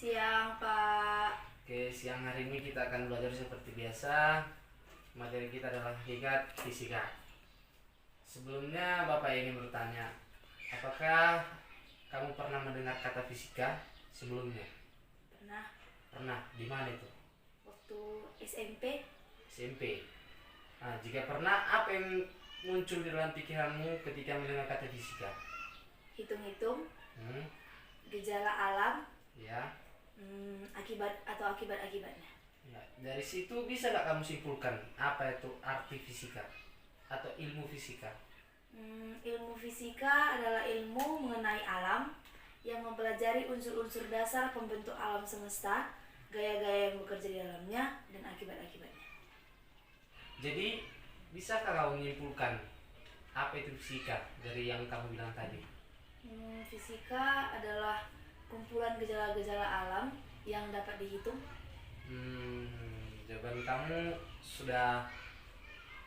Siang, Pak. Oke, siang hari ini kita akan belajar seperti biasa. Materi kita adalah hakikat fisika. Sebelumnya Bapak ingin bertanya, apakah kamu pernah mendengar kata fisika sebelumnya? Pernah Pernah, di mana itu? waktu SMP SMP. Nah, jika pernah, apa yang muncul di dalam pikiranmu ketika mendengar kata fisika? hitung-hitung Hmm, gejala alam, ya. akibatnya. Ya, dari situ bisa nggak kamu simpulkan apa itu arti fisika atau ilmu fisika? Ilmu fisika adalah ilmu mengenai alam yang mempelajari unsur-unsur dasar pembentuk alam semesta, gaya-gaya yang bekerja di dalamnya, dan akibat-akibatnya. Jadi, bisakah kamu menyimpulkan apa itu fisika dari yang kamu bilang tadi? Fisika adalah kumpulan gejala-gejala alam yang dapat dihitung. Jawaban kamu sudah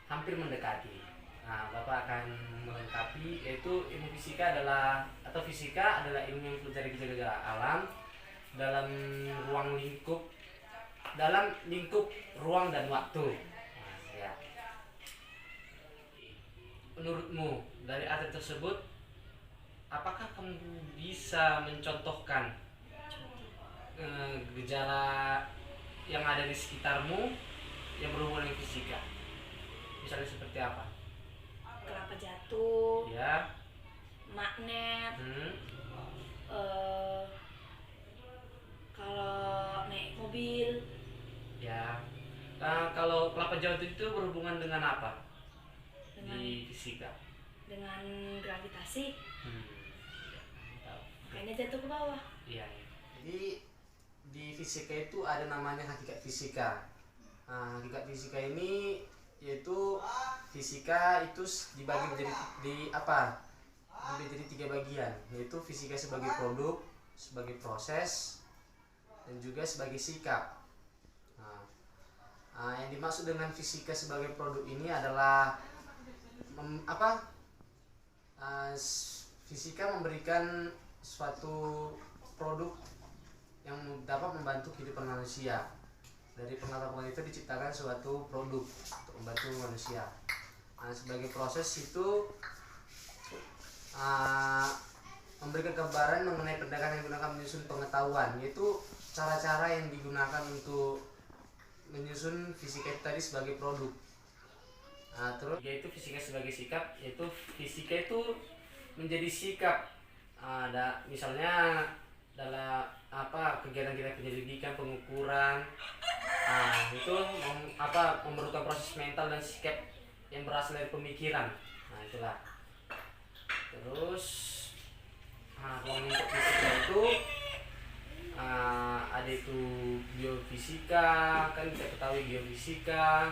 hampir mendekati. Nah, Bapak akan melengkapi, yaitu ilmu fisika adalah ilmu yang mempelajari gejala-gejala alam dalam dalam lingkup ruang dan waktu. Nah, ya. Menurutmu dari arti tersebut, apakah kamu bisa mencontohkan gejala yang ada di sekitarmu yang berhubungan dengan fisika? Misalnya seperti apa? Kelapa jatuh, Ya. magnet, Hmm. kalau naik mobil, Ya. Nah, kalau kelapa jatuh itu berhubungan dengan apa dengan di fisika? dengan gravitasi, Hmm. Tahu. makanya jatuh ke bawah. Iya. Jadi di fisika itu ada namanya hakikat fisika. Nah, hakikat fisika ini yaitu fisika itu dibagi menjadi tiga bagian, yaitu fisika sebagai produk, sebagai proses, dan juga sebagai sikap. Yang dimaksud dengan fisika sebagai produk ini adalah fisika memberikan suatu produk yang dapat membantu kehidupan manusia. Dari pengetahuan itu diciptakan suatu produk untuk membantu manusia. Sebagai proses itu memberikan gambaran mengenai pendekatan yang digunakan menyusun pengetahuan, yaitu cara-cara yang digunakan untuk menyusun fisika itu tadi sebagai produk. Terus yaitu fisika sebagai sikap, yaitu fisika itu menjadi sikap. Misalnya dalam kegiatan kita penyelidikan, pengukuran, itu memerlukan proses mental dan sikap yang berasal dari pemikiran. Itulah. Terus ruang lingkup fisika itu ada itu biofisika, kan kita ketahui biofisika.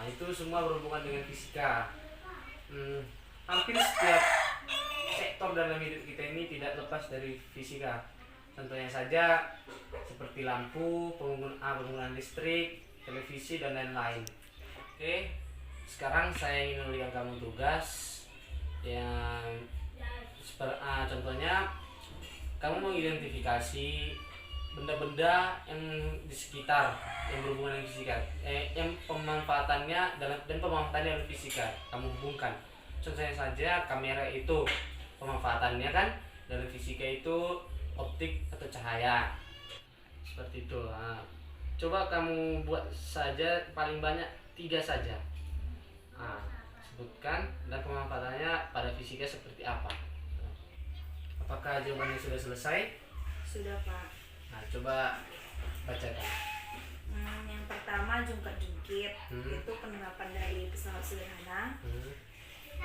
Itu semua berhubungan dengan fisika. Hampir setiap sektor dalam hidup kita ini tidak lepas dari fisika. Contohnya saja seperti lampu, penggunaan listrik, televisi, dan lain-lain. Oke, sekarang saya ingin memberikan kamu tugas yang contohnya kamu mengidentifikasi benda-benda yang di sekitar yang berhubungan dengan fisika, yang pemanfaatannya dalam fisika kamu hubungkan. Contohnya saja kamera itu pemanfaatannya kan dalam fisika itu optik atau cahaya, seperti itu. Coba kamu buat saja paling banyak 3 saja. Sebutkan dan pemanfaatannya pada fisika seperti apa. Apakah jawabannya sudah selesai? Sudah, Pak. Coba bacakan. Yang pertama jungkat-jungkit, itu penerapan dari pesawat sederhana.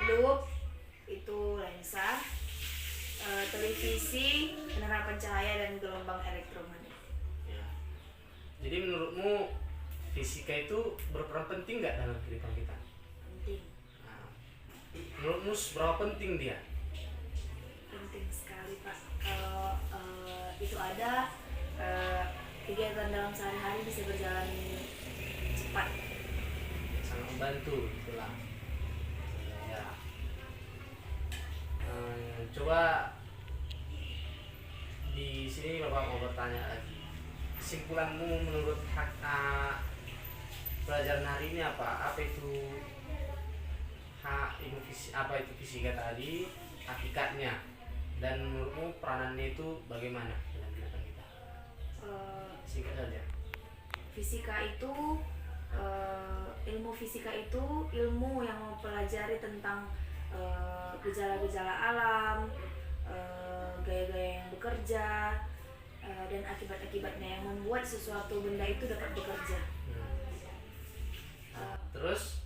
Loop itu lensa. Televisi penerapan cahaya dan gelombang elektromagnetik. Ya. Jadi menurutmu fisika itu berperan penting nggak dalam kehidupan kita? Penting. Menurutmu seberapa penting dia? Penting sekali, Pak. Kalau itu ada, kegiatan dalam sehari-hari bisa berjalan cepat. Sangat membantu, itulah. Ya. Coba di sini Bapak mau bertanya lagi. Kesimpulanmu menurut pelajaran hari ini apa? Apa itu apa itu fisika tadi, hakikatnya, dan menurutmu peranannya itu bagaimana dalam kehidupan kita? Singkat saja. Fisika itu ilmu fisika itu ilmu yang mempelajari tentang gejala-gejala alam, gaya-gaya yang bekerja, dan akibat-akibatnya yang membuat sesuatu benda itu dapat bekerja. Terus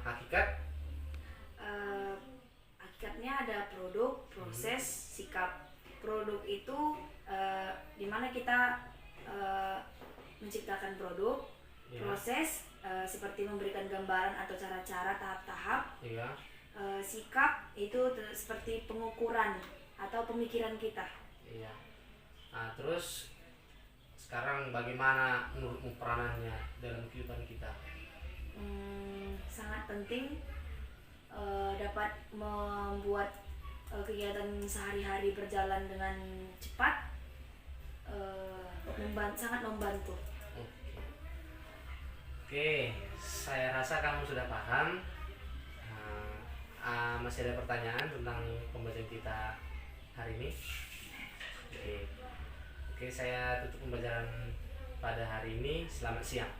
hakikat? Hakikatnya ada produk, proses, sikap. Produk itu dimana kita menciptakan produk. Ya. Proses seperti memberikan gambaran atau cara-cara tahap-tahap. Iya. Sikap itu seperti pengukuran atau pemikiran kita. Iya. Nah, terus sekarang bagaimana menurutmu peranannya dalam kehidupan kita? Sangat penting, dapat membuat kegiatan sehari-hari berjalan dengan cepat, sangat membantu. Oke, saya rasa kamu sudah paham. Masih ada pertanyaan tentang pembelajaran kita hari ini? Oke, saya tutup pembelajaran pada hari ini. Selamat siang.